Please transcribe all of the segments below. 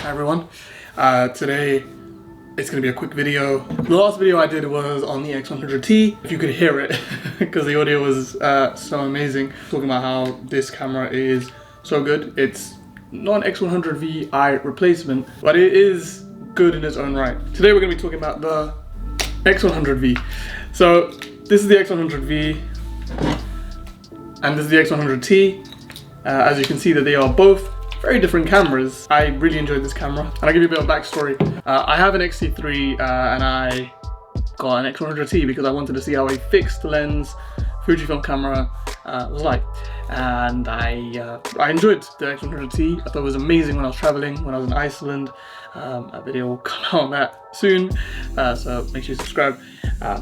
Hi everyone. Today it's going to be a quick video. The last video I did was on the X100V, if you could hear it, because the audio was so amazing. Talking about how this camera is so good. It's not an X100V replacement, but it is good in its own right. Today we're going to be talking about the X100V. So this is the X100V and this is the X100T. As you can see that they are both very different cameras. I really enjoyed this camera, and I'll give you a bit of backstory. I have an X-T3 and I got an X100T because I wanted to see how a fixed lens Fujifilm camera was like, and I enjoyed the X100T. I thought it was amazing when I was traveling, when I was in Iceland. A video will come out on that soon, so make sure you subscribe.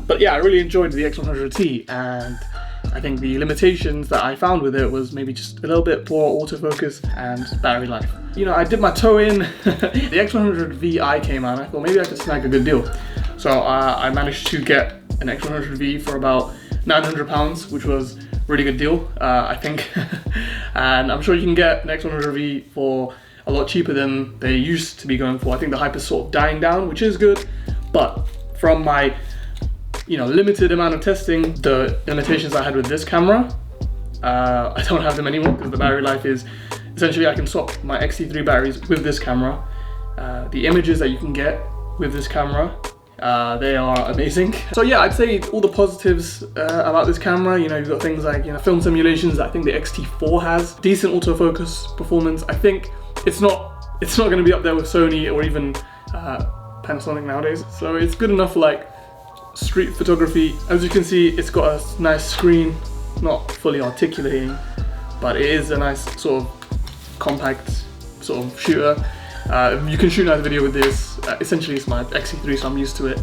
But yeah, I really enjoyed the X100T, and I think the limitations that I found with it was maybe just a little bit poor autofocus and battery life. You know, I dipped my toe in. The X100Vi came out and I thought maybe I could snag a good deal. So I managed to get an X100V for about £900, which was a really good deal, I think. And I'm sure you can get an X100V for a lot cheaper than they used to be going for. I think the hype is sort of dying down, which is good, but from my limited amount of testing, the limitations I had with this camera, I don't have them anymore because the battery life is, essentially I can swap my X-T3 batteries with this camera. The images that you can get with this camera, they are amazing. So yeah, I'd say all the positives about this camera, you've got things like film simulations. I think the X-T4 has decent autofocus performance. I think it's not going to be up there with Sony or even Panasonic nowadays. So it's good enough for like street photography. As you can see, it's got a nice screen, not fully articulating, but it is a nice sort of compact sort of shooter. You can shoot a nice video with this. Essentially it's my X-T3, so I'm used to it.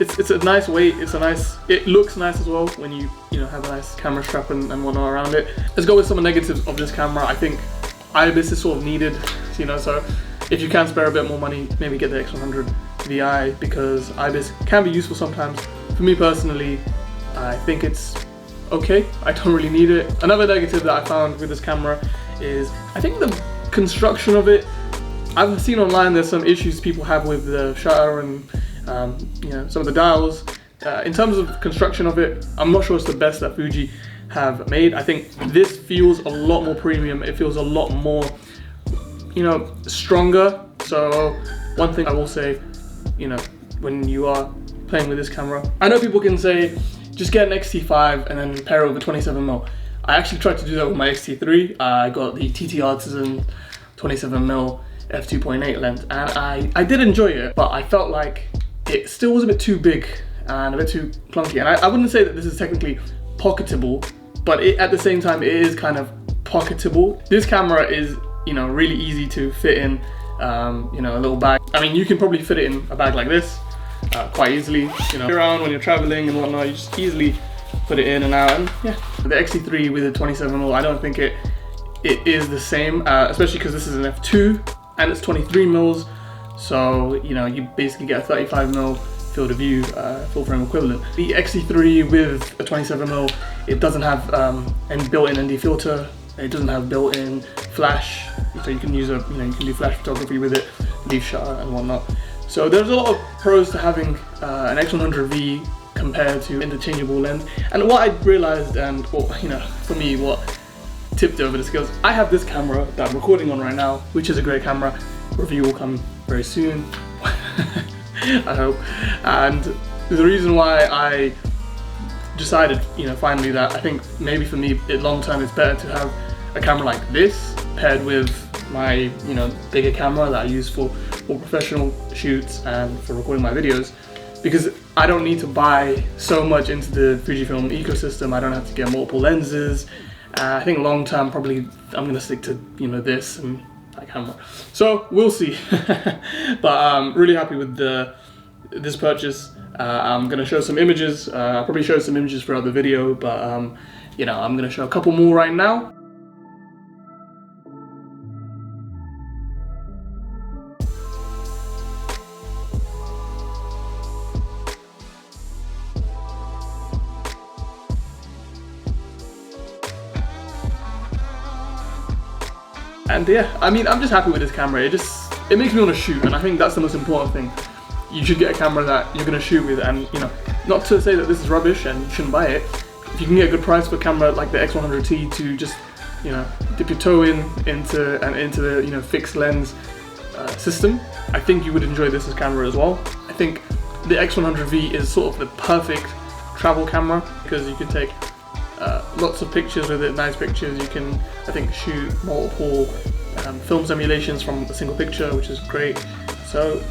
It's a nice weight, it looks nice as well when you have a nice camera strap and whatnot around it. Let's go with some negatives of this camera. I think IBIS is sort of needed, so if you can spare a bit more money, maybe get the X100Vi, because IBIS can be useful sometimes. For me personally, I think it's okay. I don't really need it. Another negative that I found with this camera is I think the construction of it. I've seen online there's some issues people have with the shutter and some of the dials. In terms of construction of it, I'm not sure it's the best that Fuji have made. I think this feels a lot more premium. It feels a lot more stronger. So one thing I will say, when you are playing with this camera, I know people can say just get an X-T5 and then pair it with a 27mm. I actually tried to do that with my X-T3. I got the TT Artisan 27mm f2.8 lens, and I did enjoy it, but I felt like it still was a bit too big and a bit too clunky. And I wouldn't say that this is technically pocketable, but at the same time it is kind of pocketable. This camera is really easy to fit in a little bag. I mean, you can probably fit it in a bag like this quite easily, around when you're traveling and whatnot. You just easily put it in and out. And yeah, the X-T3 with the 27mm, I don't think it is the same, especially because this is an f2 and it's 23mm, so you basically get a 35mm field of view, full frame equivalent. The X-T3 with a 27mm, it doesn't have any built-in ND filter. It doesn't have built-in flash, so you can use you can do flash photography with it, leaf shutter and whatnot. So there's a lot of pros to having an X100V compared to interchangeable lens. And what I realized, and for me, what tipped over the scales, I have this camera that I'm recording on right now, which is a great camera. Review will come very soon, I hope. And the reason why I decided, finally, that I think maybe for me, long term, it's better to have a camera like this paired with my, bigger camera that I use for professional shoots and for recording my videos, because I don't need to buy so much into the Fujifilm ecosystem. I don't have to get multiple lenses. I think long term, probably I'm gonna stick to this and that camera. So we'll see. But I'm really happy with this purchase. I'm gonna show some images. I'll probably show some images throughout the video, but I'm gonna show a couple more right now. And yeah, I mean, I'm just happy with this camera. It just it makes me want to shoot, and I think that's the most important thing. You should get a camera that you're going to shoot with, and you know, not to say that this is rubbish and you shouldn't buy it. If you can get a good price for a camera like the X100T to just, you know, dip your toe into the, you know, fixed lens system, I think you would enjoy this as camera as well. I think the X100V is sort of the perfect travel camera because you can take lots of pictures with it, nice pictures. You can, I think, shoot multiple film simulations from a single picture, which is great. So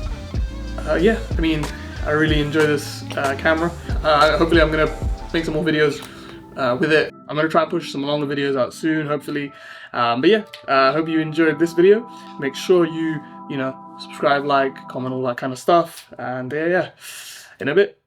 yeah, I mean, I really enjoy this camera. Hopefully I'm gonna make some more videos with it. I'm gonna try and push some longer videos out soon, hopefully. But yeah, I hope you enjoyed this video. Make sure you know, subscribe, like, comment, all that kind of stuff. And yeah, in a bit.